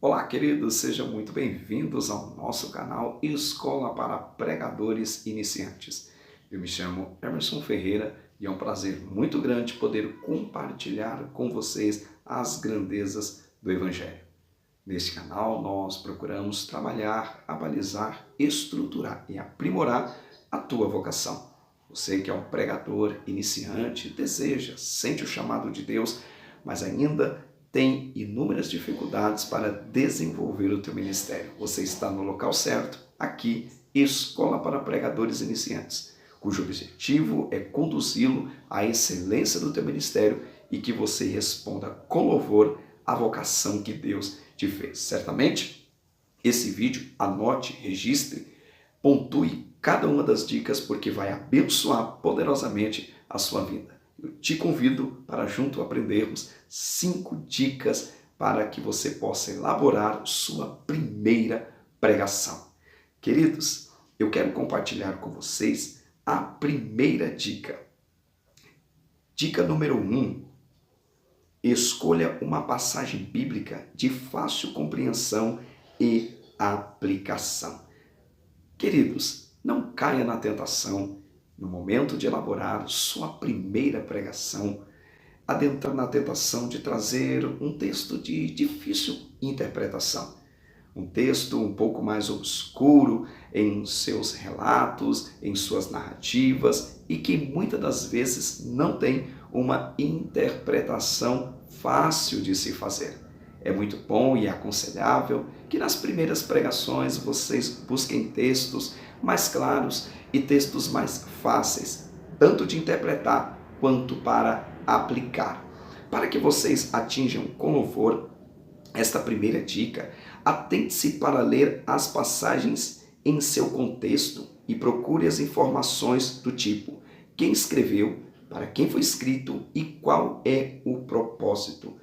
Olá, queridos, sejam muito bem-vindos ao nosso canal Escola para Pregadores Iniciantes. Eu me chamo Emerson Ferreira e é um prazer muito grande poder compartilhar com vocês as grandezas do Evangelho. Neste canal, nós procuramos trabalhar, abalizar, estruturar e aprimorar a tua vocação. Você que é um pregador iniciante, deseja, sente o chamado de Deus, mas ainda tem inúmeras dificuldades para desenvolver o teu ministério. Você está no local certo, aqui, Escola para Pregadores Iniciantes, cujo objetivo é conduzi-lo à excelência do teu ministério e que você responda com louvor à vocação que Deus te fez. Certamente, esse vídeo, anote, registre, pontue cada uma das dicas porque vai abençoar poderosamente a sua vida. Eu te convido para junto aprendermos 5 dicas para que você possa elaborar sua primeira pregação. Queridos, eu quero compartilhar com vocês a primeira dica. Dica número 1. Escolha uma passagem bíblica de fácil compreensão e aplicação. Queridos, não caia na tentação, no momento de elaborar sua primeira pregação, adentrar na tentação de trazer um texto de difícil interpretação. Um texto um pouco mais obscuro em seus relatos, em suas narrativas e que muitas das vezes não tem uma interpretação fácil de se fazer. É muito bom e aconselhável que nas primeiras pregações vocês busquem textos mais claros e textos mais fáceis, tanto de interpretar quanto para aplicar. Para que vocês atinjam com louvor esta primeira dica, atente-se para ler as passagens em seu contexto e procure as informações do tipo: quem escreveu, para quem foi escrito e qual é o propósito.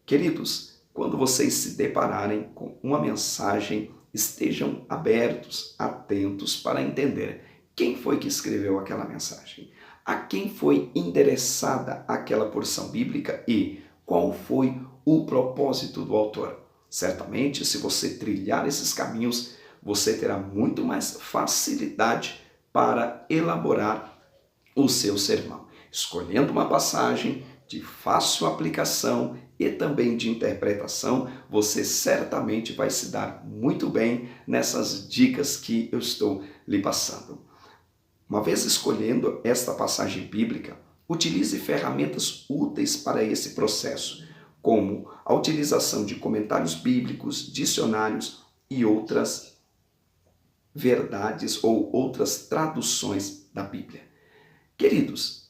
Queridos, quando vocês se depararem com uma mensagem, estejam abertos, atentos para entender quem foi que escreveu aquela mensagem, a quem foi endereçada aquela porção bíblica e qual foi o propósito do autor. Certamente, se você trilhar esses caminhos, você terá muito mais facilidade para elaborar o seu sermão, escolhendo uma passagem de fácil aplicação e também de interpretação. Você certamente vai se dar muito bem nessas dicas que eu estou lhe passando. Uma vez escolhendo esta passagem bíblica, utilize ferramentas úteis para esse processo, como a utilização de comentários bíblicos, dicionários e outras verdades ou outras traduções da Bíblia. Queridos,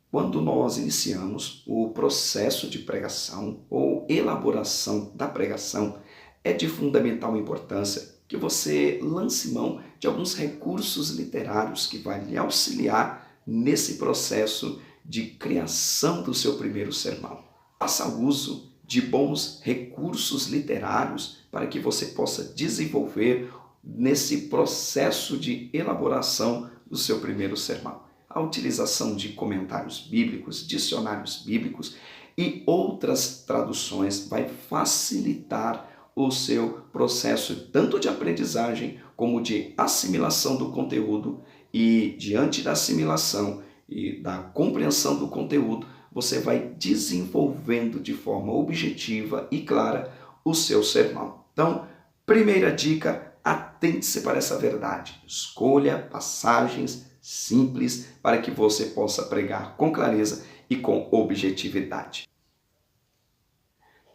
quando nós iniciamos o processo de pregação ou elaboração da pregação, é de fundamental importância que você lance mão de alguns recursos literários que vai lhe auxiliar nesse processo de criação do seu primeiro sermão. Faça uso de bons recursos literários para que você possa desenvolver nesse processo de elaboração do seu primeiro sermão. A utilização de comentários bíblicos, dicionários bíblicos e outras traduções vai facilitar o seu processo tanto de aprendizagem como de assimilação do conteúdo, e diante da assimilação e da compreensão do conteúdo, você vai desenvolvendo de forma objetiva e clara o seu sermão. Então, primeira dica, atente-se para essa verdade. Escolha passagens simples para que você possa pregar com clareza e com objetividade.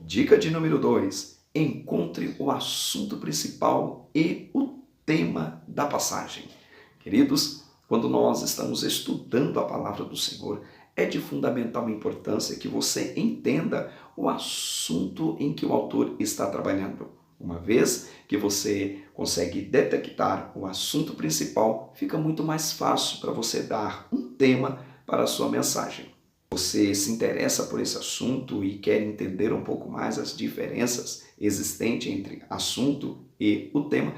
Dica de número 2. Encontre o assunto principal e o tema da passagem. Queridos, quando nós estamos estudando a palavra do Senhor, é de fundamental importância que você entenda o assunto em que o autor está trabalhando. Uma vez que você consegue detectar o assunto principal, fica muito mais fácil para você dar um tema para a sua mensagem. Você se interessa por esse assunto e quer entender um pouco mais as diferenças existentes entre assunto e o tema,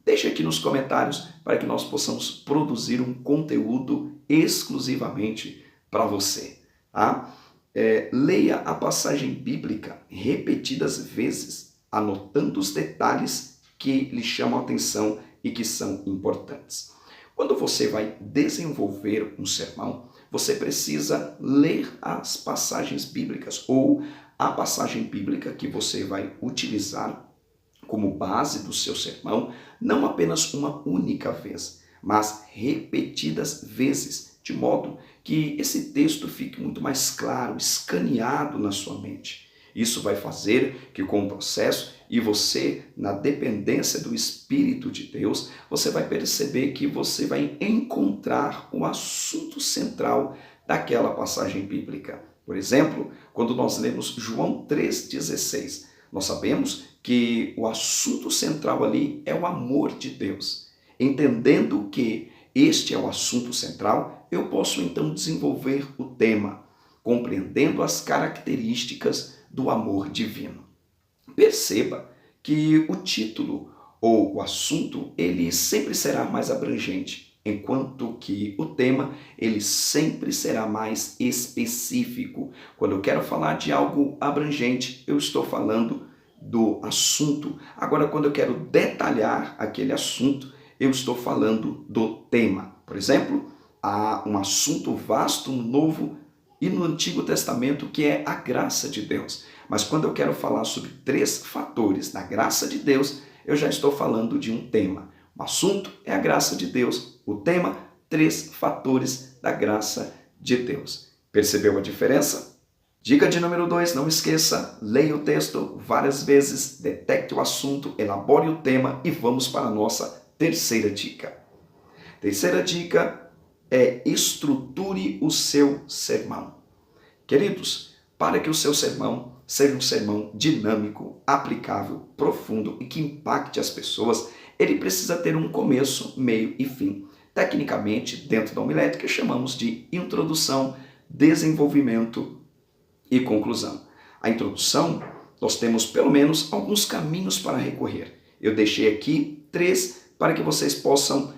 deixe aqui nos comentários para que nós possamos produzir um conteúdo exclusivamente para você. Tá? Leia a passagem bíblica repetidas vezes anotando os detalhes que lhe chamam a atenção e que são importantes. Quando você vai desenvolver um sermão, você precisa ler as passagens bíblicas ou a passagem bíblica que você vai utilizar como base do seu sermão, não apenas uma única vez, mas repetidas vezes, de modo que esse texto fique muito mais claro, escaneado na sua mente. Isso vai fazer que com o processo e você, na dependência do Espírito de Deus, você vai perceber que você vai encontrar o assunto central daquela passagem bíblica. Por exemplo, quando nós lemos João 3,16, nós sabemos que o assunto central ali é o amor de Deus. Entendendo que este é o assunto central, eu posso então desenvolver o tema, compreendendo as características do amor divino. Perceba que o título ou o assunto, ele sempre será mais abrangente, enquanto que o tema, ele sempre será mais específico. Quando eu quero falar de algo abrangente, eu estou falando do assunto. Agora, quando eu quero detalhar aquele assunto, eu estou falando do tema. Por exemplo, há um assunto vasto no Novo e no Antigo Testamento que é a graça de Deus. Mas quando eu quero falar sobre 3 fatores da graça de Deus, eu já estou falando de um tema. O assunto é a graça de Deus. O tema, 3 fatores da graça de Deus. Percebeu a diferença? Dica de número 2, não esqueça, leia o texto várias vezes, detecte o assunto, elabore o tema e vamos para a nossa terceira dica. Terceira dica é estruture o seu sermão. Queridos, para que o seu sermão seja um sermão dinâmico, aplicável, profundo e que impacte as pessoas, ele precisa ter um começo, meio e fim. Tecnicamente, dentro da homilética, chamamos de introdução, desenvolvimento e conclusão. A introdução, nós temos pelo menos alguns caminhos para recorrer. Eu deixei aqui 3 para que vocês possam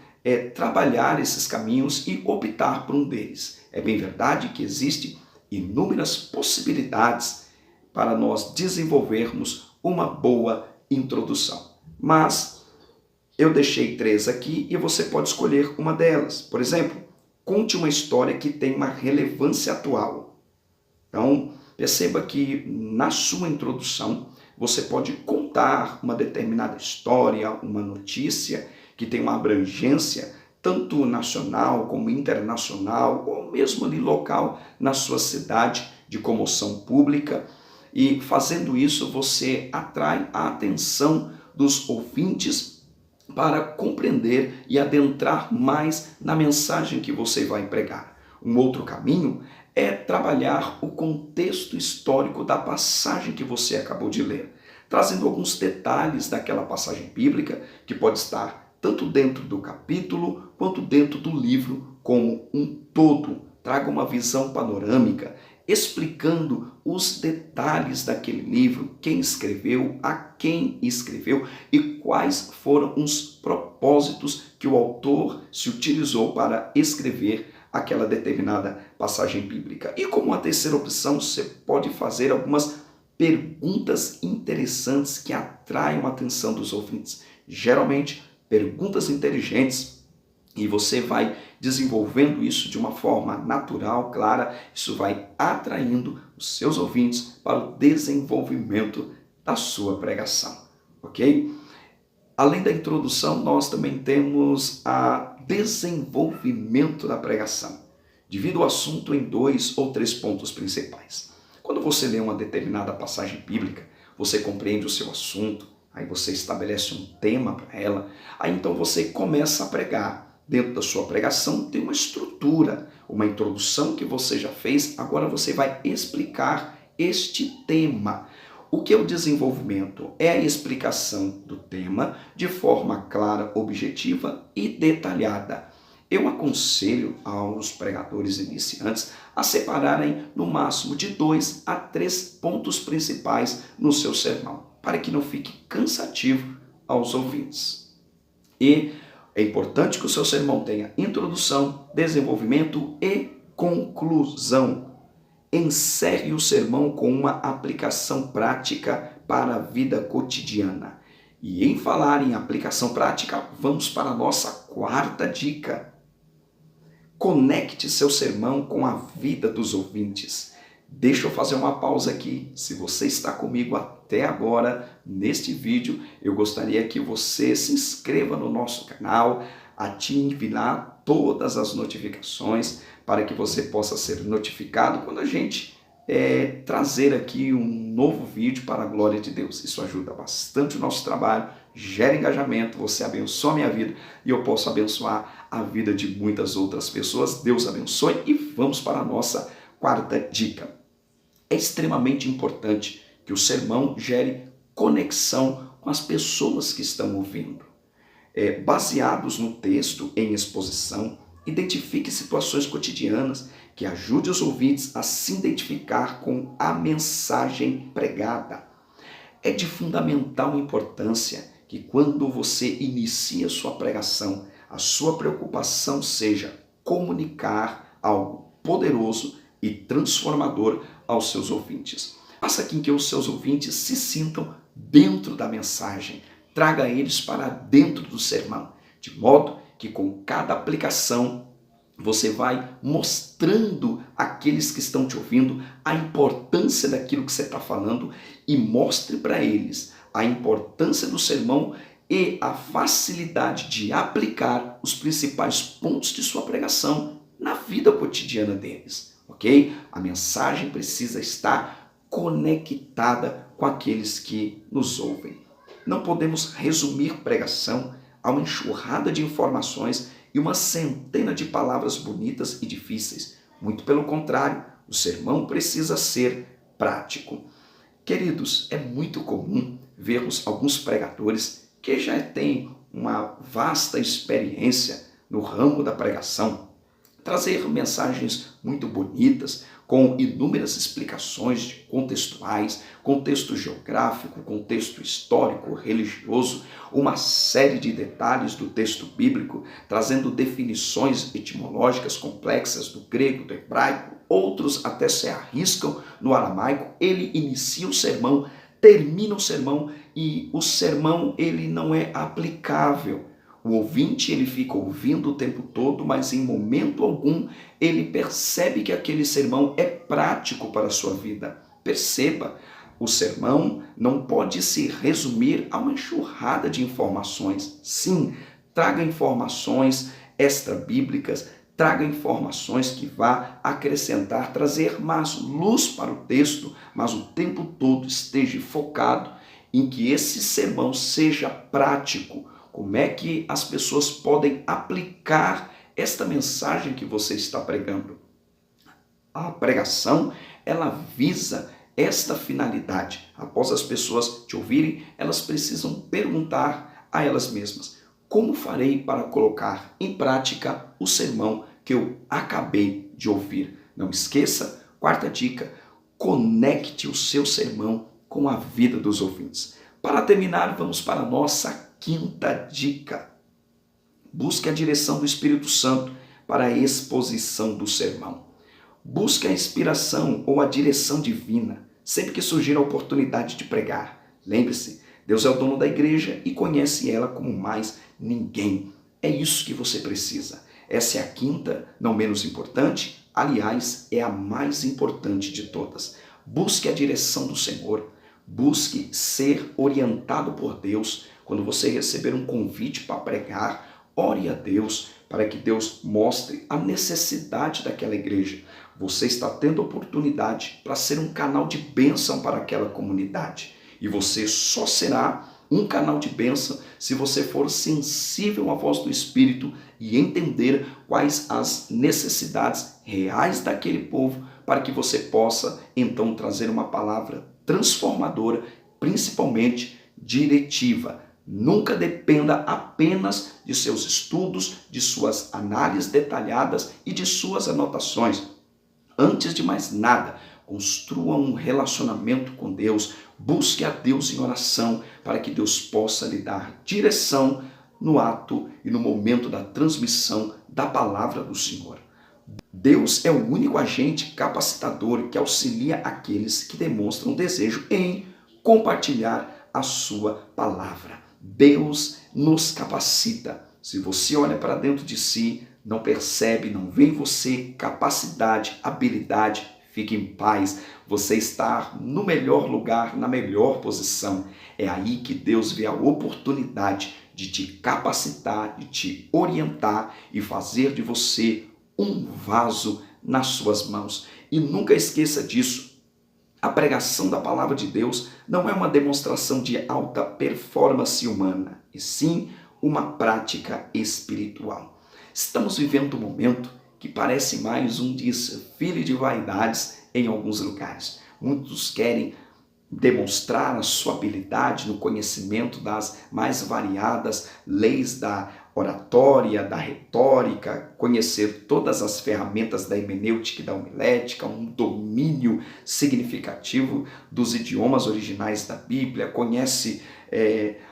trabalhar esses caminhos e optar por um deles. É bem verdade que existem inúmeras possibilidades para nós desenvolvermos uma boa introdução. Mas eu deixei 3 aqui e você pode escolher uma delas. Por exemplo, conte uma história que tem uma relevância atual. Então, perceba que na sua introdução você pode contar uma determinada história, uma notícia que tem uma abrangência tanto nacional como internacional, ou mesmo ali local na sua cidade de comoção pública. E fazendo isso você atrai a atenção dos ouvintes para compreender e adentrar mais na mensagem que você vai pregar. Um outro caminho é trabalhar o contexto histórico da passagem que você acabou de ler, trazendo alguns detalhes daquela passagem bíblica que pode estar tanto dentro do capítulo quanto dentro do livro como um todo. Traga uma visão panorâmica, explicando os detalhes daquele livro, quem escreveu, a quem escreveu e quais foram os propósitos que o autor se utilizou para escrever aquela determinada passagem bíblica. E como a terceira opção, você pode fazer algumas perguntas interessantes que atraiam a atenção dos ouvintes. Geralmente, perguntas inteligentes, e você vai desenvolvendo isso de uma forma natural, clara, isso vai atraindo os seus ouvintes para o desenvolvimento da sua pregação, ok? Além da introdução, nós também temos o desenvolvimento da pregação. Divida o assunto em 2 ou 3 pontos principais. Quando você lê uma determinada passagem bíblica, você compreende o seu assunto, aí você estabelece um tema para ela, aí então você começa a pregar. Dentro da sua pregação tem uma estrutura, uma introdução que você já fez, agora você vai explicar este tema. O que é o desenvolvimento? É a explicação do tema de forma clara, objetiva e detalhada. Eu aconselho aos pregadores iniciantes a separarem no máximo de 2 a 3 pontos principais no seu sermão, para que não fique cansativo aos ouvintes. E é importante que o seu sermão tenha introdução, desenvolvimento e conclusão. encerre o sermão com uma aplicação prática para a vida cotidiana. E em falar em aplicação prática, vamos para a nossa quarta dica. Conecte seu sermão com a vida dos ouvintes. Deixa eu fazer uma pausa aqui. Se você está comigo até agora neste vídeo, eu gostaria que você se inscreva no nosso canal, ative lá todas as notificações para que você possa ser notificado quando a gente trazer aqui um novo vídeo para a glória de Deus. Isso ajuda bastante o nosso trabalho, gera engajamento, você abençoa a minha vida e eu posso abençoar a vida de muitas outras pessoas. Deus abençoe e vamos para a nossa quarta dica. É extremamente importante que o sermão gere conexão com as pessoas que estão ouvindo. Baseados no texto em exposição, identifique situações cotidianas que ajude os ouvintes a se identificar com a mensagem pregada. É de fundamental importância que quando você inicia sua pregação, a sua preocupação seja comunicar algo poderoso e transformador aos seus ouvintes. Faça com que os seus ouvintes se sintam dentro da mensagem. Traga eles para dentro do sermão, de modo que com cada aplicação você vai mostrando àqueles que estão te ouvindo a importância daquilo que você está falando e mostre para eles a importância do sermão e a facilidade de aplicar os principais pontos de sua pregação na vida cotidiana deles, ok? A mensagem precisa estar conectada com aqueles que nos ouvem. Não podemos resumir pregação a uma enxurrada de informações e uma centena de palavras bonitas e difíceis. Muito pelo contrário, o sermão precisa ser prático. Queridos, é muito comum vermos alguns pregadores que já têm uma vasta experiência no ramo da pregação, trazer mensagens muito bonitas, com inúmeras explicações contextuais, contexto geográfico, contexto histórico, religioso, uma série de detalhes do texto bíblico, trazendo definições etimológicas complexas do grego, do hebraico, outros até se arriscam no aramaico. Ele inicia o sermão, termina o sermão e o sermão ele não é aplicável. O ouvinte ele fica ouvindo o tempo todo, mas em momento algum ele percebe que aquele sermão é prático para a sua vida. Perceba, o sermão não pode se resumir a uma enxurrada de informações. Sim, traga informações extra-bíblicas, traga informações que vá acrescentar, trazer mais luz para o texto, mas o tempo todo esteja focado em que esse sermão seja prático. Como é que as pessoas podem aplicar esta mensagem que você está pregando? A pregação, ela visa esta finalidade. Após as pessoas te ouvirem, elas precisam perguntar a elas mesmas: como farei para colocar em prática o sermão que eu acabei de ouvir? Não esqueça, quarta dica, conecte o seu sermão com a vida dos ouvintes. Para terminar, vamos para a nossa quinta dica. Busque a direção do Espírito Santo para a exposição do sermão. Busque a inspiração ou a direção divina sempre que surgir a oportunidade de pregar. Lembre-se, Deus é o dono da igreja e conhece ela como mais ninguém. É isso que você precisa. Essa é a quinta, não menos importante, aliás, é a mais importante de todas. Busque a direção do Senhor. Busque ser orientado por Deus. Quando você receber um convite para pregar, ore a Deus para que Deus mostre a necessidade daquela igreja. Você está tendo oportunidade para ser um canal de bênção para aquela comunidade. E você só será um canal de bênção se você for sensível à voz do Espírito e entender quais as necessidades reais daquele povo, para que você possa então trazer uma palavra transformadora, principalmente diretiva. Nunca dependa apenas de seus estudos, de suas análises detalhadas e de suas anotações. Antes de mais nada, construa um relacionamento com Deus, busque a Deus em oração para que Deus possa lhe dar direção no ato e no momento da transmissão da palavra do Senhor. Deus é o único agente capacitador que auxilia aqueles que demonstram desejo em compartilhar a sua palavra. Deus nos capacita. Se você olha para dentro de si, não percebe, não vê em você capacidade, habilidade, fique em paz. Você está no melhor lugar, na melhor posição. É aí que Deus vê a oportunidade de te capacitar, de te orientar e fazer de você um vaso nas suas mãos. E nunca esqueça disso. A pregação da palavra de Deus não é uma demonstração de alta performance humana, e sim uma prática espiritual. Estamos vivendo um momento que parece mais um desfile de vaidades em alguns lugares. Muitos querem demonstrar a sua habilidade no conhecimento das mais variadas leis da oratória, da retórica, conhecer todas as ferramentas da hermenêutica e da homilética, um domínio significativo dos idiomas originais da Bíblia, conhece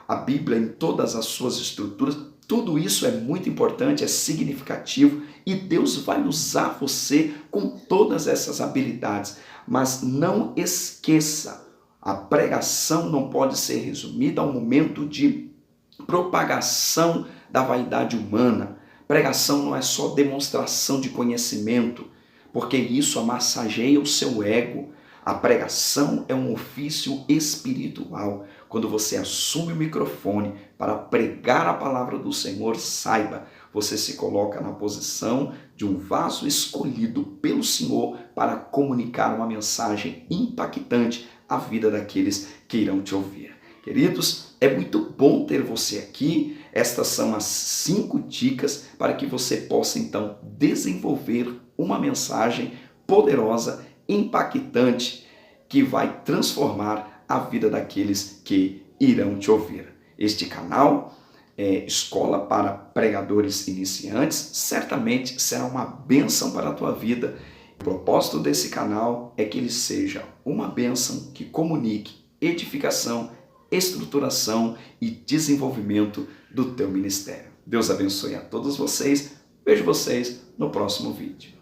a Bíblia em todas as suas estruturas. Tudo isso é muito importante, é significativo e Deus vai usar você com todas essas habilidades. Mas não esqueça, a pregação não pode ser resumida a um momento de propagação da vaidade humana. Pregação não é só demonstração de conhecimento, porque isso massageia o seu ego. A pregação é um ofício espiritual. Quando você assume o microfone para pregar a palavra do Senhor, saiba, você se coloca na posição de um vaso escolhido pelo Senhor para comunicar uma mensagem impactante à vida daqueles que irão te ouvir. Queridos, é muito bom ter você aqui. Estas são as 5 dicas para que você possa então desenvolver uma mensagem poderosa, impactante, que vai transformar a vida daqueles que irão te ouvir. Este canal é Escola para Pregadores Iniciantes, certamente será uma bênção para a tua vida. O propósito desse canal é que ele seja uma bênção que comunique edificação, estruturação e desenvolvimento do teu ministério. Deus abençoe a todos vocês. Vejo vocês no próximo vídeo.